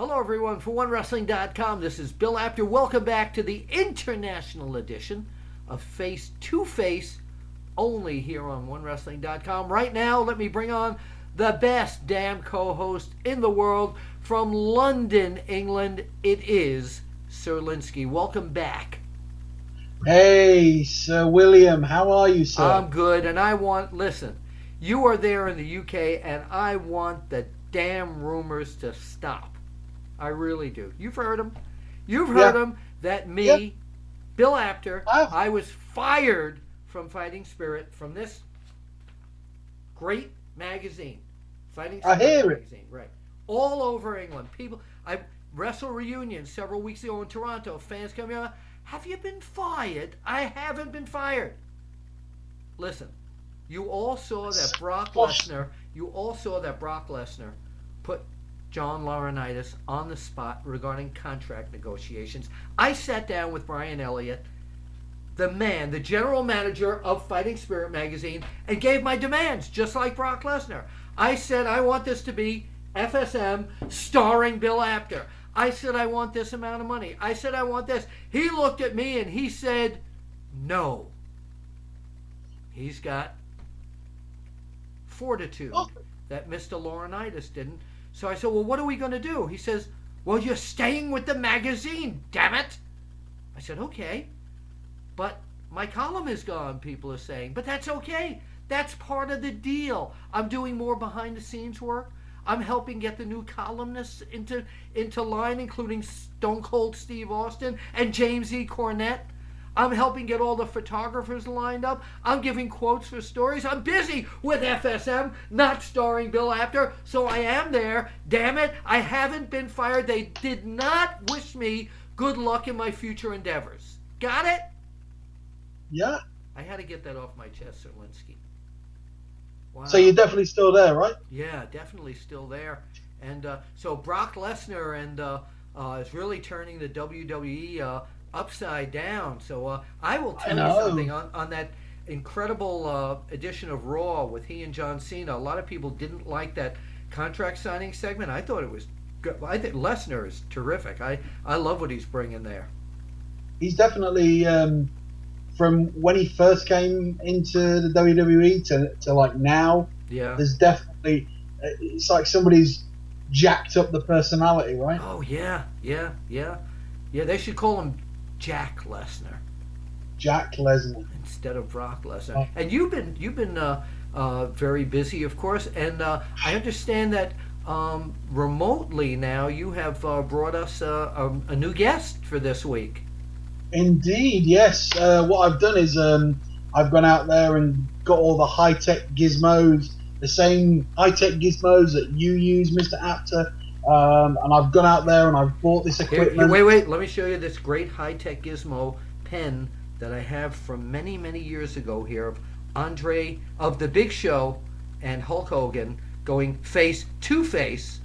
Hello, everyone, for OneWrestling.com. This is Bill Apter. Welcome back to the international edition of FACE-2-FACE, only here on OneWrestling.com. Right now, let me bring on the best damn co-host in the world from London, England. It is Sir Lynskey. Welcome back. Hey, Sir William. How are you, sir? I'm good, and listen, you are there in the UK, and I want the damn rumors to stop. I really do. You've heard them. You've heard them that me, Bill Apter, I was fired from Fighting Spirit, from this great magazine. Fighting Spirit I hear magazine, right. All over England. People, I Wrestle Reunion several weeks ago in Toronto. Fans coming out, have you been fired? I haven't been fired. Listen, you all saw that Brock Lesnar put John Laurinaitis on the spot regarding contract negotiations. I sat down with Brian Elliott, the man, the general manager of Fighting Spirit magazine, and gave my demands, just like Brock Lesnar. I said, I want this to be FSM starring Bill Apter. I said, I want this amount of money. I said, I want this. He looked at me and he said, no. He's got fortitude that Mr. Laurinaitis didn't. So I said, well, what are we going to do? He says, well, you're staying with the magazine, damn it. I said, okay. But my column is gone, people are saying. But that's okay. That's part of the deal. I'm doing more behind-the-scenes work. I'm helping get the new columnists into line, including Stone Cold Steve Austin and James E. Cornette. I'm helping get all the photographers lined up. I'm giving quotes for stories. I'm busy with FSM, not starring Bill Apter, so I am there. Damn it, I haven't been fired. They did not wish me good luck in my future endeavors. Got it? Yeah. I had to get that off my chest, Sir Lynskey. Wow. So you're definitely still there, right? Yeah, definitely still there. And so Brock Lesnar is really turning the WWE upside down. So I will tell you something on that incredible edition of Raw with he and John Cena. A lot of people didn't like that contract signing segment. I thought it was good. I think Lesnar is terrific. I love what he's bringing there. He's definitely from when he first came into the WWE to like now. Yeah. There's definitely, it's like somebody's jacked up the personality, right? Oh yeah. They should call him Jack Lesnar. Jack Lesnar instead of Brock Lesnar. Oh. And you've been very busy, of course. And I understand that remotely now you have brought us a new guest for this week. Indeed, yes. What I've done is I've gone out there and got all the high-tech gizmos, the same high-tech gizmos that you use, Mr. Apter. And I've gone out there and I've bought this equipment. Wait. Let me show you this great high-tech gizmo pen that I have from many, many years ago here of Andre, of The Big Show and Hulk Hogan going face-to-face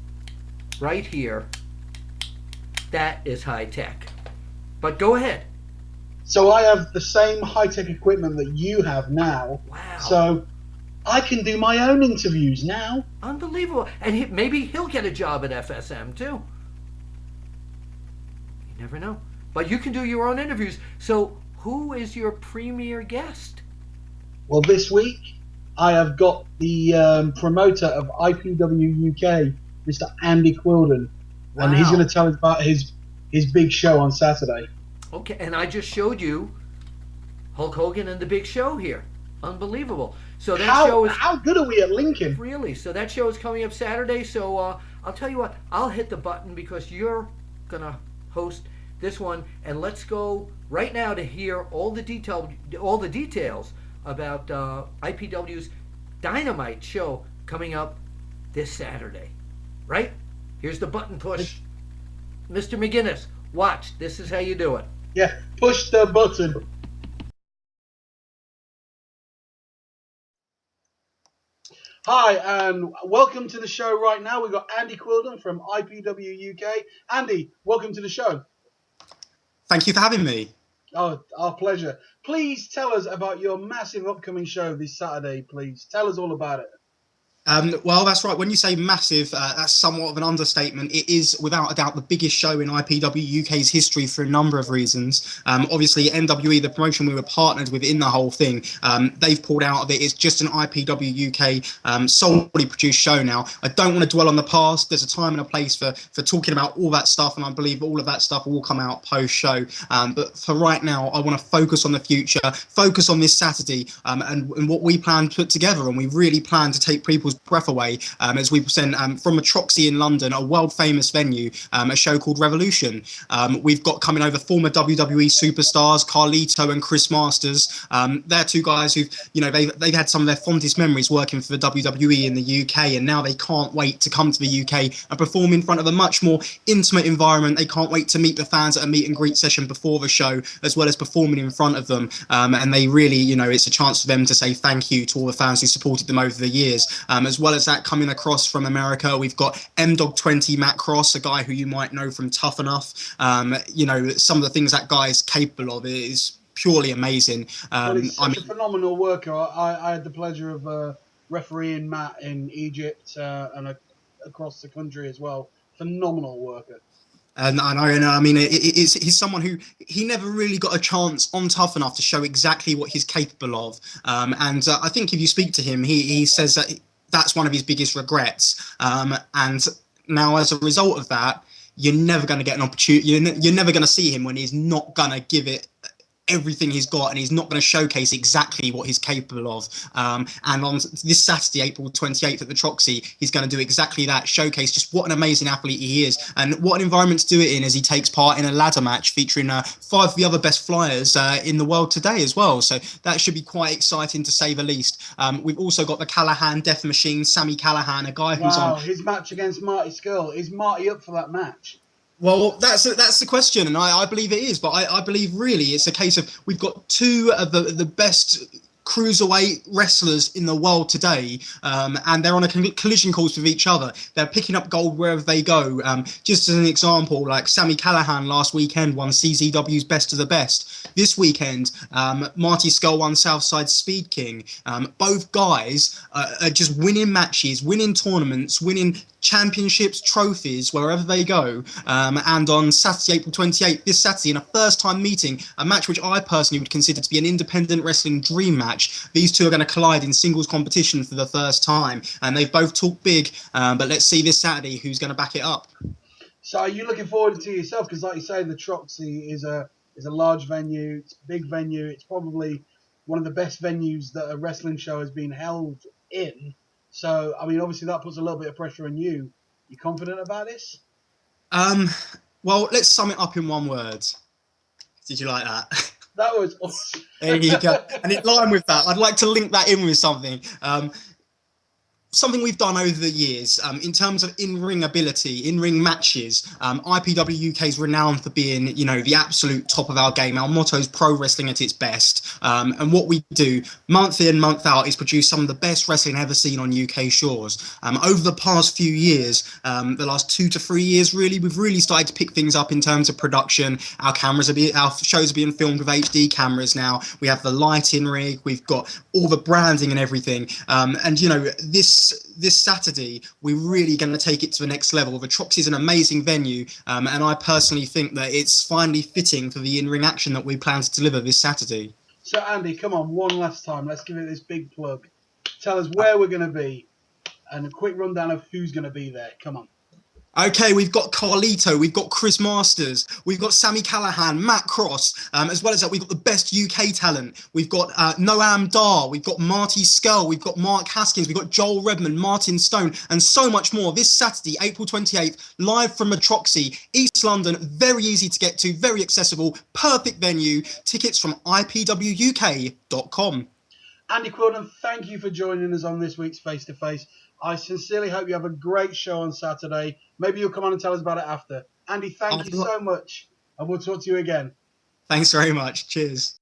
right here. That is high-tech. But go ahead. So I have the same high-tech equipment that you have now. Wow. So I can do my own interviews now. Unbelievable. And maybe he'll get a job at FSM too. You never know. But you can do your own interviews. So who is your premier guest? Well, this week I have got the promoter of IPW UK, Mr. Andy Quilden. Wow. And he's going to tell us about his big show on Saturday. Okay, and I just showed you Hulk Hogan and the Big Show here. Unbelievable. So that show is... How good are we at Lincoln? Really? So that show is coming up Saturday. So I'll tell you what. I'll hit the button because you're going to host this one. And let's go right now to hear all the details about IPW's Dynamite show coming up this Saturday. Right? Here's the button push. Mr. McGinnis, watch. This is how you do it. Yeah, push the button. Hi, and welcome to the show right now. We've got Andy Quilden from IPW UK. Andy, welcome to the show. Thank you for having me. Oh, our pleasure. Please tell us about your massive upcoming show this Saturday, please. Tell us all about it. Well, that's right. When you say massive, that's somewhat of an understatement. It is, without a doubt, the biggest show in IPW UK's history for a number of reasons. Obviously, NWE, the promotion we were partnered with in the whole thing, they've pulled out of it. It's just an IPW UK solely produced show now. I don't want to dwell on the past. There's a time and a place for talking about all that stuff, and I believe all of that stuff will come out post-show. But for right now, I want to focus on the future, focus on this Saturday, and what we plan to put together. And we really plan to take people's breath away as we present from Metroxy in London, a world famous venue, a show called Revolution. We've got coming over former WWE superstars Carlito and Chris Masters. They're two guys who've, they've had some of their fondest memories working for the WWE in the UK, and now they can't wait to come to the UK and perform in front of a much more intimate environment. They can't wait to meet the fans at a meet and greet session before the show, as well as performing in front of them. And they really, it's a chance for them to say thank you to all the fans who supported them over the years. As well as that, coming across from America, we've got M-Dog20 Matt Cross, a guy who you might know from Tough Enough. Some of the things that guy is capable of is purely amazing. Well, he's such a phenomenal worker. I had the pleasure of refereeing Matt in Egypt and across the country as well. Phenomenal worker. And I mean, he's someone who he never really got a chance on Tough Enough to show exactly what he's capable of. And I think if you speak to him, he says that that's one of his biggest regrets. And now, as a result of that, you're never going to get an opportunity. You're never going to see him when he's not going to give it everything he's got, and he's not going to showcase exactly what he's capable of. And on this Saturday, April 28th at the Troxy, he's going to do exactly that, showcase just what an amazing athlete he is, and what an environment to do it in, as he takes part in a ladder match featuring 5 of the other best flyers in the world today as well. So that should be quite exciting, to say the least. We've also got the Callahan Death Machine, Sammy Callahan, a guy who's on his match against Marty Scurll. Is Marty up for that match? Well, that's the question, and I believe it is. But I believe really it's a case of we've got two of the best cruiserweight wrestlers in the world today, and they're on a collision course with each other. They're picking up gold wherever they go. Just as an example, like Sammy Callahan last weekend won CZW's Best of the Best. This weekend, Marty Scurll won Southside Speed King. Both guys are just winning matches, winning tournaments, winning championships, trophies, wherever they go. And on Saturday, April 28th, this Saturday, in a first-time meeting, a match which I personally would consider to be an independent wrestling dream match, these two are going to collide in singles competition for the first time. And they've both talked big, but let's see this Saturday who's going to back it up. So are you looking forward to yourself? Because like you say, the Troxy is a large venue, it's a big venue, it's probably one of the best venues that a wrestling show has been held in. So, I mean, obviously that puts a little bit of pressure on you. You confident about this? Well, let's sum it up in one word. Did you like that? That was awesome. There you go. And in line with that, I'd like to link that in with something. Something we've done over the years in terms of in-ring ability, in-ring matches. IPW UK is renowned for being, the absolute top of our game. Our motto is pro wrestling at its best. And what we do month in, month out is produce some of the best wrestling ever seen on UK shores. Over the past few years, the last 2 to 3 years, really, we've really started to pick things up in terms of production. Our shows are being filmed with HD cameras now. We have the lighting rig. We've got all the branding and everything. And this Saturday, we're really going to take it to the next level. The Troxy is an amazing venue, and I personally think that it's finally fitting for the in-ring action that we plan to deliver this Saturday. So, Andy, come on, one last time. Let's give it this big plug. Tell us where we're going to be, and a quick rundown of who's going to be there. Come on. Okay, we've got Carlito, we've got Chris Masters, we've got Sammy Callahan, Matt Cross, as well as that we've got the best UK talent. We've got Noam Dar, we've got Marty Scurll, we've got Mark Haskins, we've got Joel Redmond, Martin Stone, and so much more this Saturday, April 28th, live from Metroxy, East London. Very easy to get to, very accessible, perfect venue. Tickets from ipwuk.com. Andy Quilden, thank you for joining us on this week's Face to Face. I sincerely hope you have a great show on Saturday. Maybe you'll come on and tell us about it after. Andy, thank you so much, and we'll talk to you again. Thanks very much. Cheers.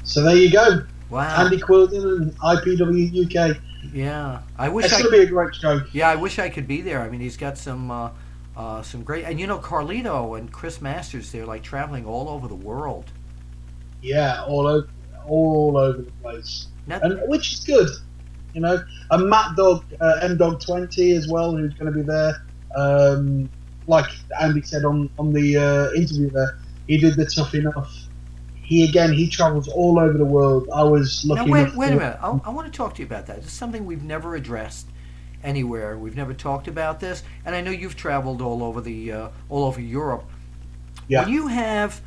So there you go. Wow. Andy Quilden and IPW UK. Yeah. I wish it's going to be a great show. Yeah, I wish I could be there. I mean, he's got some great... And, Carlito and Chris Masters, they're like traveling all over the world. Yeah, all over the place, Now, and which is good, you know. And Matt Dog, M Dog 20 as well, who's going to be there. Like Andy said on the interview there, he did the Tough Enough. He travels all over the world. I was now lucky wait, enough. wait a minute. I want to talk to you about that. It's something we've never addressed anywhere. We've never talked about this, and I know you've traveled all over Europe. Yeah. When you have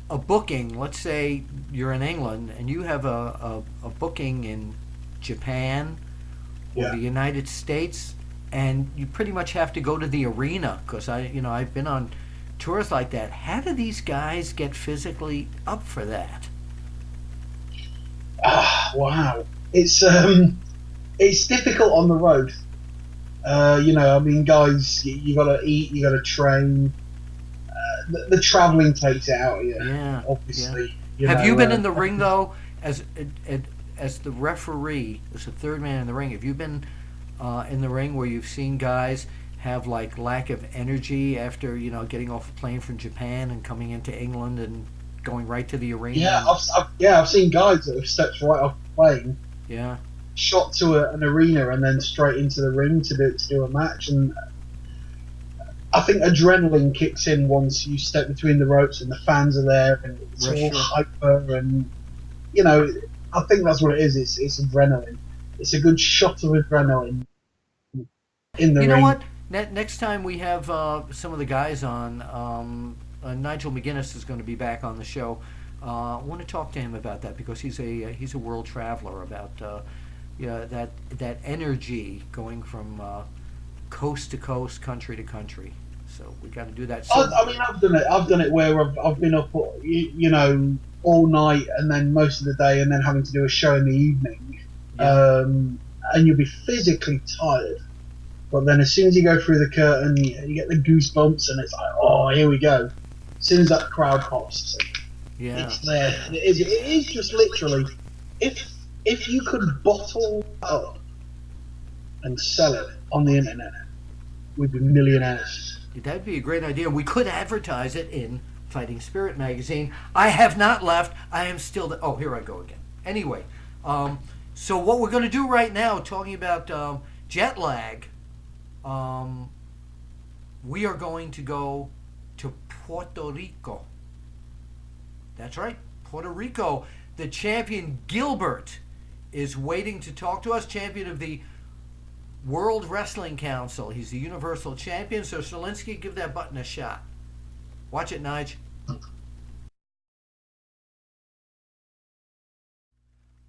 a booking, let's say you're in England and you have a booking in Japan or Yeah. the United States, and you pretty much have to go to the arena because I've been on tours like that. How do these guys get physically up for that? Wow. It's difficult on the road. I mean, guys, you got to eat, you got to train. The traveling takes it out of you. Yeah, Obviously. Have you been in the ring though, as the referee, as the third man in the ring? Have you been in the ring where you've seen guys have like lack of energy after getting off a plane from Japan and coming into England and going right to the arena? I've seen guys that have stepped right off the plane, Yeah. shot to an arena, and then straight into the ring to do a match. And I think adrenaline kicks in once you step between the ropes and the fans are there and it's all hyper. And I think that's what it is. It's adrenaline. It's a good shot of adrenaline in the ring. You know what? Next time we have some of the guys on, Nigel McGuinness is going to be back on the show. I want to talk to him about that because he's a world traveler, about that energy going from coast to coast, country to country. So we got to do that. So, I mean, I've done it. I've done it where I've been up, all night and then most of the day, and then having to do a show in the evening. Yeah. And you'll be physically tired. But then as soon as you go through the curtain, you get the goosebumps, and it's like, oh, here we go. As soon as that crowd pops, yeah. it's there. It is just literally, if you could bottle up and sell it on the internet, we'd be millionaires. That'd be a great idea. We could advertise it in Fighting Spirit magazine. I have not left. I am still. Oh, here I go again. Anyway, so what we're going to do right now, talking about jet lag, we are going to go to Puerto Rico. That's right, Puerto Rico. The champion Gilbert is waiting to talk to us. Champion of the World Wrestling Council. He's the Universal Champion. So, Lynskey, give that button a shot. Watch it, Nige.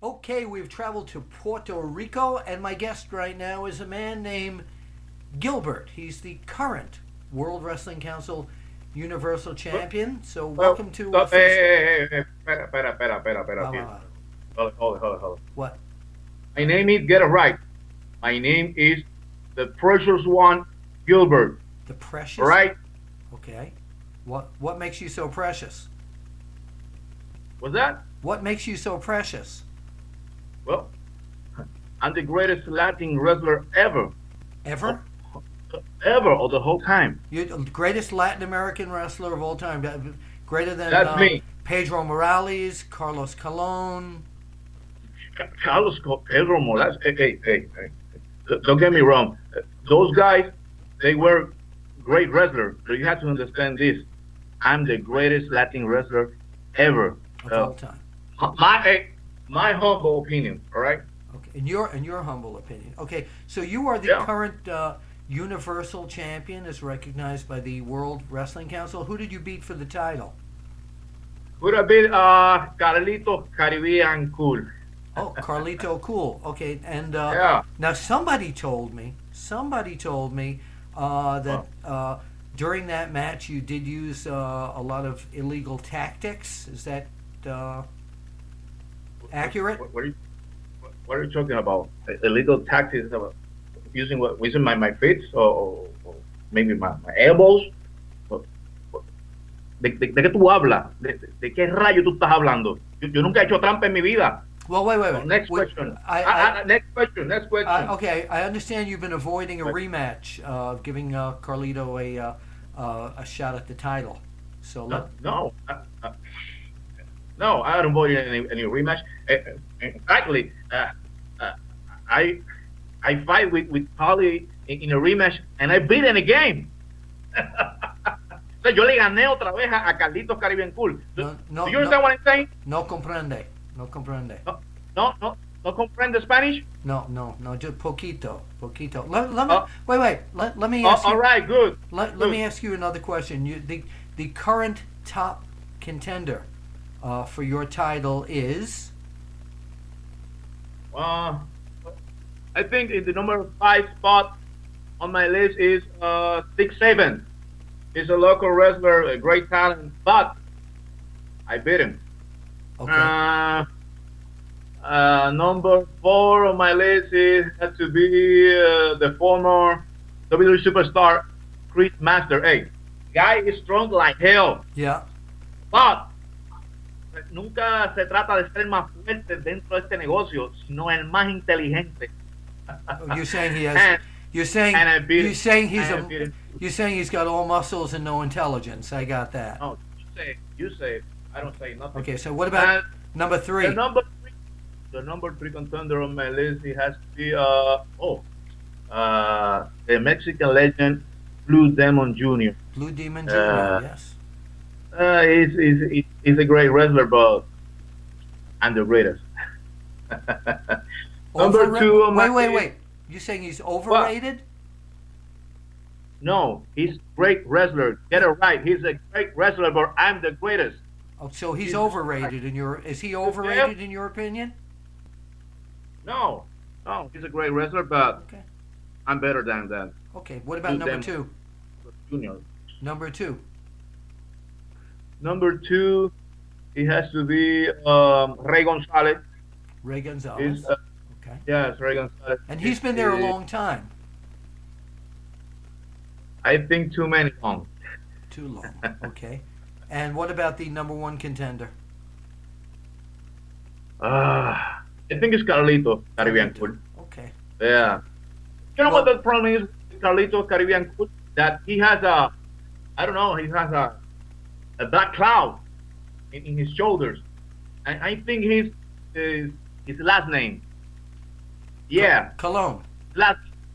Okay, we've traveled to Puerto Rico, and my guest right now is a man named Gilbert. He's the current World Wrestling Council Universal Champion. So, welcome to... Hey, espera. Hold it. What? My name is, get it right. My name is the precious one, Gilbert. The precious? All right? Okay. What makes you so precious? What's that? What makes you so precious? Well, I'm the greatest Latin wrestler ever. Ever? Ever, of the whole time. You're the greatest Latin American wrestler of all time. Greater than That's me. Pedro Morales, Carlos Colon. Carlos Pedro Morales. Hey. Don't get me wrong. Those guys, they were great wrestlers. So you have to understand this. I'm the greatest Latin wrestler ever. Of all time. My humble opinion, all right? Okay. In your humble opinion. Okay. So you are the current Universal Champion, as recognized by the World Wrestling Council. Who did you beat for the title? Would have been Carlito Caribbean Cool. Oh, Carlito Cool. Okay, and now somebody told me that during that match you did use a lot of illegal tactics. Is that accurate? What are you talking about? Illegal tactics? Using my feet or maybe my elbows? ¿De qué tú hablas? ¿De qué rayo tú estás hablando? Yo nunca he hecho trampa en mi vida. Well, wait. Next question. Next question. Okay, I understand you've been avoiding a rematch, giving Carlito a shot at the title. So No. No, I don't avoid any rematch. Actually, uh, I I fight with Holly in a rematch and I beat in a game. O sea, yo le gané otra vez a Carlitos Caribbean Cool. Do you understand what I'm saying? No comprende. No comprende. No comprende Spanish? No, just poquito. Let me, wait. Let me ask you. All right, good. Let me ask you another question. The current top contender for your title is? I think in the number 5 spot on my list is 6'7". He's a local wrestler, a great talent, but I beat him. Okay. Number 4 on my list has to be the former WWE superstar Chris Master. Hey, guy is strong like hell. Yeah. But nunca se trata de ser el más fuerte dentro de este negocio, sino el más inteligente. You're saying he has. You're saying he's got all muscles and no intelligence. I got that. No, you say it. I don't say nothing. Okay, so what about number 3? The number 3 contender on my list, it has to be the Mexican legend Blue Demon Jr. Blue Demon Jr. Yes. He's a great wrestler, but I'm the greatest. Number 2 on my list. Wait. You saying he's overrated? What? No, he's great wrestler. Get it right. He's a great wrestler, but I'm the greatest. Oh, so he's overrated is he overrated in your opinion? No, he's a great wrestler, but okay. I'm better than that. Okay, what about number 2? Junior. Number 2. Number 2, it has to be Rey Gonzalez. Rey Gonzalez. Okay. Yes, Rey Gonzalez. And he's been there a long time. I think too many long. Too long. Okay. And what about the number 1 contender? I think it's Carlito Caribbean Cool. Okay. Yeah. You know what the problem is with Carlito Caribbean Cool? That he has a black cloud in his shoulders. And I think his last name. Yeah. Cologne.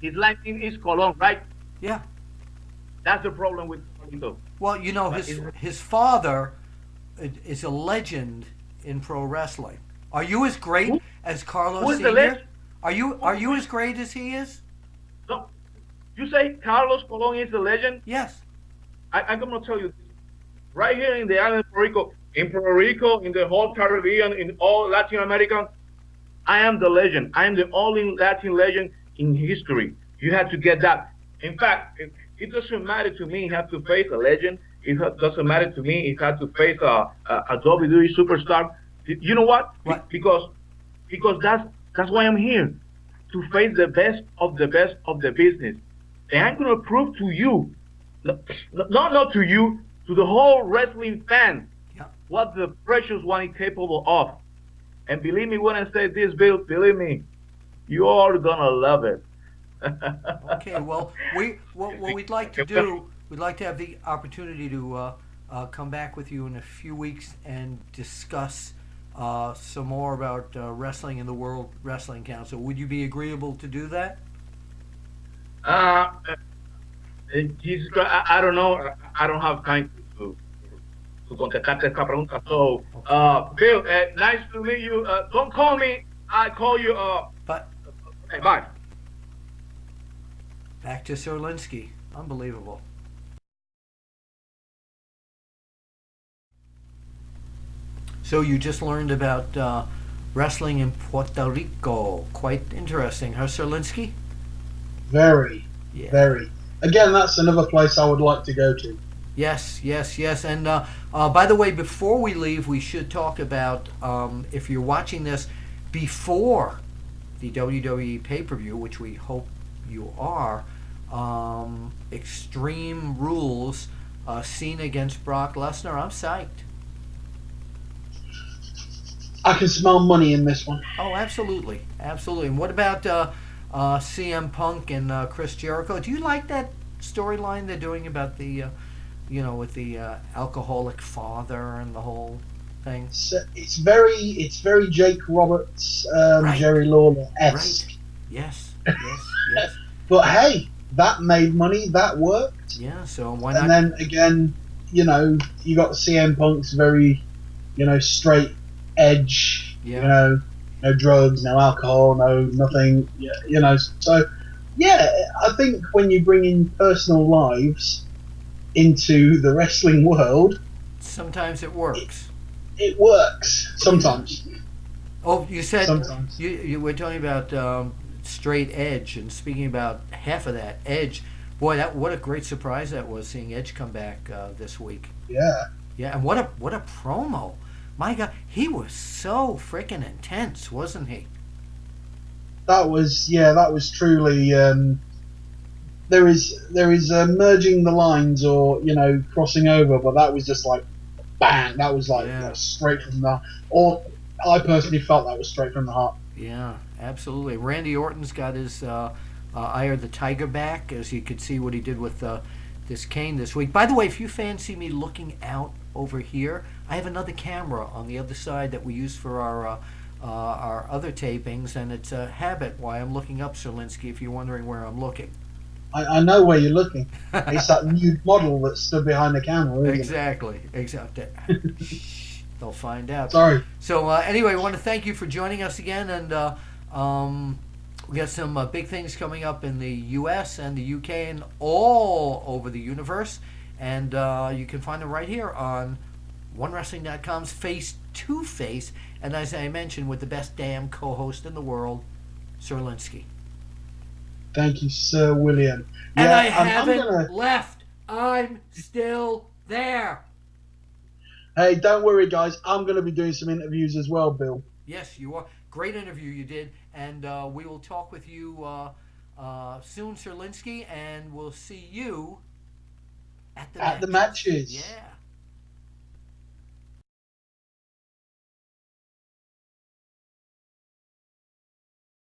His last name is Colon, right? Yeah. That's the problem with Carlito. Well, you know, his father is a legend in pro wrestling. Are you as great as Carlos Who is Sr.? the legend? Are you as great as he is? No. You say Carlos Colon is the legend? Yes. I'm going to tell you this. Right here in the island of Puerto Rico, in the whole Caribbean, in all Latin America, I am the legend. I am the only Latin legend in history. You have to get that. In fact, it doesn't matter to me. You have to face a legend. It doesn't matter to me. You have to face a WWE superstar. You know what? Because that's why I'm here, to face the best of the best of the business. And I'm going to prove to you, not to you, to the whole wrestling fan, what the precious one is capable of. And believe me when I say this, Bill, believe me, you are going to love it. Okay, well, what we'd like to do, we'd like to have the opportunity to come back with you in a few weeks and discuss some more about wrestling in the World Wrestling Council. Would you be agreeable to do that? I don't know. I don't have time to contestarte esta pregunta. So, Bill, nice to meet you. Don't call me. I call you. But okay, bye. Back to Sir Lynskey. Unbelievable. So you just learned about wrestling in Puerto Rico. Quite interesting, huh, Sir Lynskey? Very. Yeah. Very. Again, that's another place I would like to go to. Yes. And by the way, before we leave, we should talk about, if you're watching this before the WWE pay-per-view, which we hope you are, Extreme Rules, Cena against Brock Lesnar. I'm psyched. I can smell money in this one. Oh, absolutely. And what about CM Punk and Chris Jericho? Do you like that storyline they're doing about the, with the alcoholic father and the whole thing. So it's very Jake Roberts, Right. Jerry Lawler-esque. Right. Yes. Yes. But hey, that made money. That worked. Yeah. So why And not? then again, you got CM Punk's very, straight edge. Yeah. No drugs, no alcohol, no nothing. So yeah, I think when you bring in personal lives into the wrestling world, Sometimes it works. it works. Sometimes. Oh, you said Sometimes. you were talking about straight edge, and speaking about half of that Edge. Boy, what a great surprise that was, seeing Edge come back this week. Yeah. Yeah, and what a promo! My God, he was so freaking intense, wasn't he? That was truly. There is merging the lines or crossing over, but that was just like bang. That was like straight from the. Or I personally felt that was straight from the heart. Yeah, absolutely. Randy Orton's got his Eye of the Tiger back, as you could see what he did with this cane this week. By the way, if you fancy me looking out over here, I have another camera on the other side that we use for our other tapings, and it's a habit why I'm looking up, Sir Lynskey, if you're wondering where I'm looking. I know where you're looking. It's that nude model that stood behiund the camera. Isn't Exactly. They'll find out. Sorry. So anyway, I want to thank you for joining us again, and we got some big things coming up in the U.S. and the U.K. and all over the universe, and you can find them right here on OneWrestling.com's Face-2-Face, and as I mentioned, with the best damn co-host in the world, Sir Lynskey. Thank you, Sir William. And Yeah, I haven't gonna... left. I'm still there. Hey, don't worry, guys. I'm going to be doing some interviews as well, Bill. Yes, you are. Great interview you did, and we will talk with you soon, Sir Lynskey, and we'll see you at the At the matches. Yeah.